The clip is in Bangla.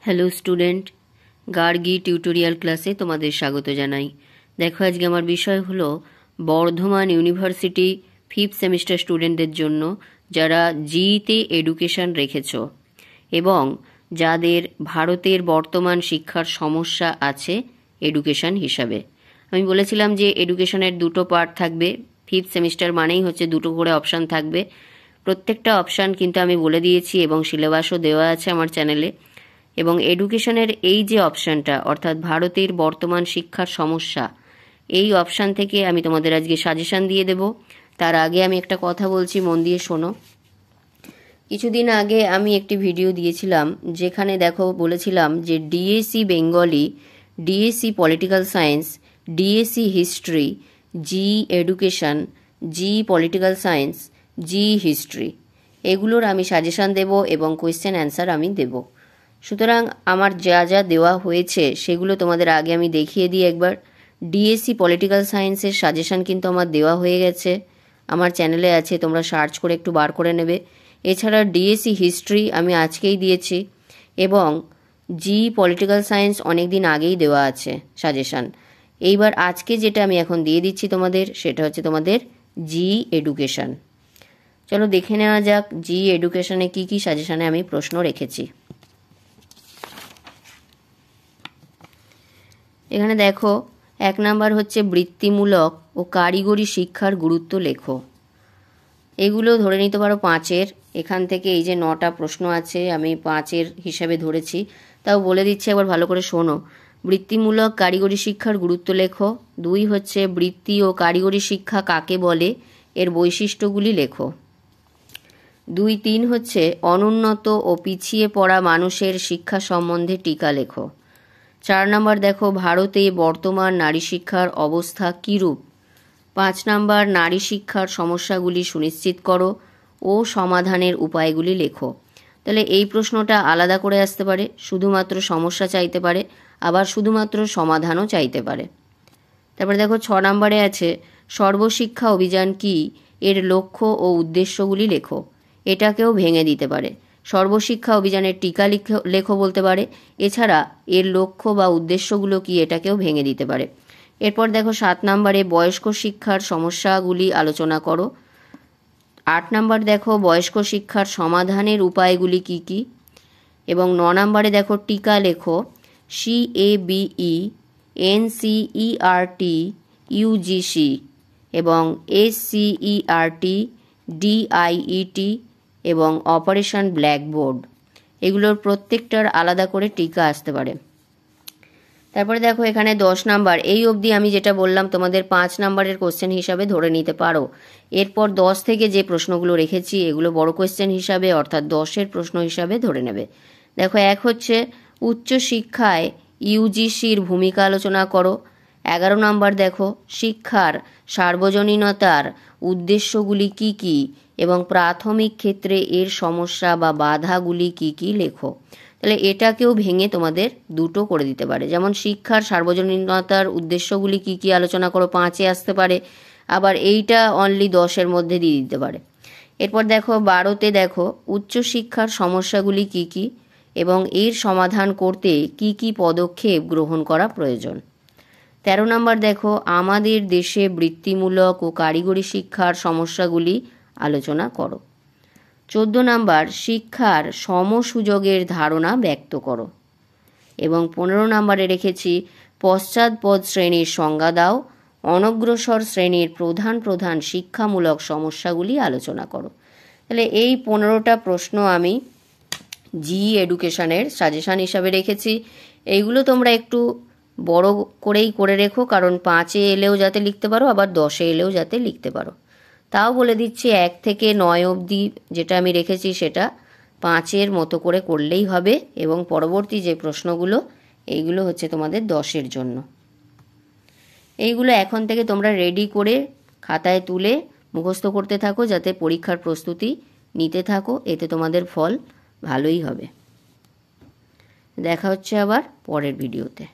হ্যালো স্টুডেন্ট, গার্গী টিউটোরিয়াল ক্লাসে তোমাদের স্বাগত জানাই। দেখো, আজকে আমার বিষয় হলো বর্ধমান ইউনিভার্সিটি 5th সেমিস্টার স্টুডেন্টদের জন্য যারা জিতে এডুকেশন রেখেছ এবং যাদের ভারতের বর্তমান শিক্ষার সমস্যা আছে এডুকেশন হিসাবে। আমি বলেছিলাম যে এডুকেশনের দুটো পার্ট থাকবে, 5th সেমিস্টার মানেই হচ্ছে দুটো করে অপশান থাকবে। প্রত্যেকটা অপশান কিন্তু আমি বলে দিয়েছি এবং সিলেবাসও দেওয়া আছে আমার চ্যানেলে। এবং এডুকেশনের এই যে অপশানটা, অর্থাৎ ভারতের বর্তমান শিক্ষার সমস্যা, এই অপশান থেকে আমি তোমাদের আজকে সাজেশান দিয়ে দেব। তার আগে আমি একটা কথা বলছি, মন দিয়ে শোনো। কিছুদিন আগে আমি একটি ভিডিও দিয়েছিলাম যেখানে দেখো বলেছিলাম যে DSC Bengali, DSC political science, DSC history, GE education, GE political science, GE history, এগুলোর আমি সাজেশান দেব এবং কোয়েশ্চেন অ্যান্সার আমি দেব। সুতরাং আমার যা যা দেওয়া হয়েছে সেগুলো তোমাদের আগে আমি দেখিয়ে দিই একবার। ডিএসসি পলিটিক্যাল সায়েন্সের সাজেশান কিন্তু আমার দেওয়া হয়ে গেছে, আমার চ্যানেলে আছে, তোমরা সার্চ করে একটু বার করে নেবে। এছাড়া ডিএসসি হিস্ট্রি আমি আজকেই দিয়েছি এবং জি পলিটিক্যাল সায়েন্স অনেক দিন আগেই দেওয়া আছে সাজেশান। এইবার আজকে যেটা আমি এখন দিয়ে দিচ্ছি তোমাদের, সেটা হচ্ছে তোমাদের জি এডুকেশন। চলো দেখে নেওয়া যাক জি এডুকেশনে কী কী সাজেশানে আমি প্রশ্ন রেখেছি। এখানে দেখো, 1 নাম্বার হচ্ছে বৃত্তিমূলক ও কারিগরি শিক্ষার গুরুত্ব লেখো। এগুলো ধরে নিতে পারো 5-এর। এখান থেকে এই যে 9টা প্রশ্ন আছে আমি 5-এর হিসাবে ধরেছি, তাও বলে দিচ্ছি একবার ভালো করে শোনো। বৃত্তিমূলক কারিগরি শিক্ষার গুরুত্ব লেখো। 2 হচ্ছে বৃত্তি ও কারিগরি শিক্ষা কাকে বলে, এর বৈশিষ্ট্যগুলি লেখো। 2-3 হচ্ছে অনুন্নত ও পিছিয়ে পড়া মানুষের শিক্ষা সম্বন্ধে টিকা লেখো। 4 নাম্বার দেখো, ভারতে বর্তমান নারী শিক্ষার অবস্থা কীরূপ। 5 নাম্বার, নারী শিক্ষার সমস্যাগুলি সুনিশ্চিত করো ও সমাধানের উপায়গুলি লেখো। তাহলে এই প্রশ্নটা আলাদা করে আসতে পারে, শুধুমাত্র সমস্যা চাইতে পারে, আবার শুধুমাত্র সমাধানও চাইতে পারে। তারপরে দেখো 6 নাম্বারে আছে সর্বশিক্ষা অভিযান কি, এর লক্ষ্য ও উদ্দেশ্যগুলি লেখো। এটাকেও ভেঙে দিতে পারে, সর্বশিক্ষা অভিযানের টিকা লেখো বলতে পারে, এছাড়া এর লক্ষ্য বা উদ্দেশ্যগুলো কি এটাকেও ভেঙে দিতে পারে। এরপর দেখো 7 নাম্বারে বয়স্ক শিক্ষার সমস্যাগুলি আলোচনা করো। 8 নাম্বার দেখো বয়স্ক শিক্ষার সমাধানের উপায়গুলি কি কি। এবং 9 নাম্বারে দেখো টিকা লেখো CABE, NCERT, UGC এবং SCERT, DIET এবং অপারেশন ব্ল্যাকবোর্ড, এগুলোর প্রত্যেকটার আলাদা করে টিকা আসতে পারে। তারপরে দেখো এখানে 10 নাম্বার, এই অবধি আমি যেটা বললাম তোমাদের 5 নাম্বারের কোশ্চেন হিসাবে ধরে নিতে পারো। এরপর 10 থেকে যে প্রশ্নগুলো রেখেছি এগুলো বড় কোশ্চেন হিসাবে, অর্থাৎ 10-এর প্রশ্ন হিসাবে ধরে নেবে। দেখো 1 হচ্ছে উচ্চশিক্ষায় ইউজিসির ভূমিকা আলোচনা করো। 11 নাম্বার দেখো শিক্ষার সার্বজনীনতার উদ্দেশ্যগুলি কি কি এবং প্রাথমিক ক্ষেত্রে এর সমস্যা বা বাধাগুলি কি কি লেখো। তাহলে এটাকেও ভেঙে তোমাদের দুটো করে দিতে পারে, যেমন শিক্ষার সার্বজনীনতার উদ্দেশ্যগুলি কি কি আলোচনা করো 5-এ আসতে পারে, আবার এইটা অনলি 10-এর মধ্যে দিয়ে দিতে পারে। এরপর দেখো 12-তে দেখো উচ্চশিক্ষার সমস্যাগুলি কি কি এবং এর সমাধান করতে কি কি পদক্ষেপ গ্রহণ করা প্রয়োজন। 13 নাম্বার দেখো আমাদের দেশে বৃত্তিমূলক ও কারিগরি শিক্ষার সমস্যাগুলি আলোচনা করো। 14 নাম্বার শিক্ষার সমসুযোগের ধারণা ব্যক্ত করো। এবং 15 নাম্বারে রেখেছি পশ্চাৎপদ শ্রেণীর সংজ্ঞা দাও, অনগ্রসর শ্রেণীর প্রধান প্রধান শিক্ষামূলক সমস্যাগুলি আলোচনা করো। তাহলে এই 15টা প্রশ্ন আমি জি এডুকেশনের সাজেশান হিসাবে রেখেছি। এইগুলো তোমরা একটু বড় করেই করে রেখো, কারণ 5-এ এলেও যাতে লিখতে পারো, আবার 10-এ এলেও যাতে লিখতে পারো। তাও বলে দিচ্ছি 1 থেকে 9 অবধি যেটা আমি রেখেছি সেটা 5-এর মতো করে করলেই হবে, এবং পরবর্তী যে প্রশ্নগুলো এইগুলো হচ্ছে তোমাদের 10-এর জন্য। এইগুলো এখন থেকে তোমরা রেডি করে খাতায় তুলে মুখস্থ করতে থাকো, যাতে পরীক্ষার প্রস্তুতি নিতে থাকো, এতে তোমাদের ফল ভালোই হবে। দেখা হচ্ছে আবার পরের ভিডিওতে।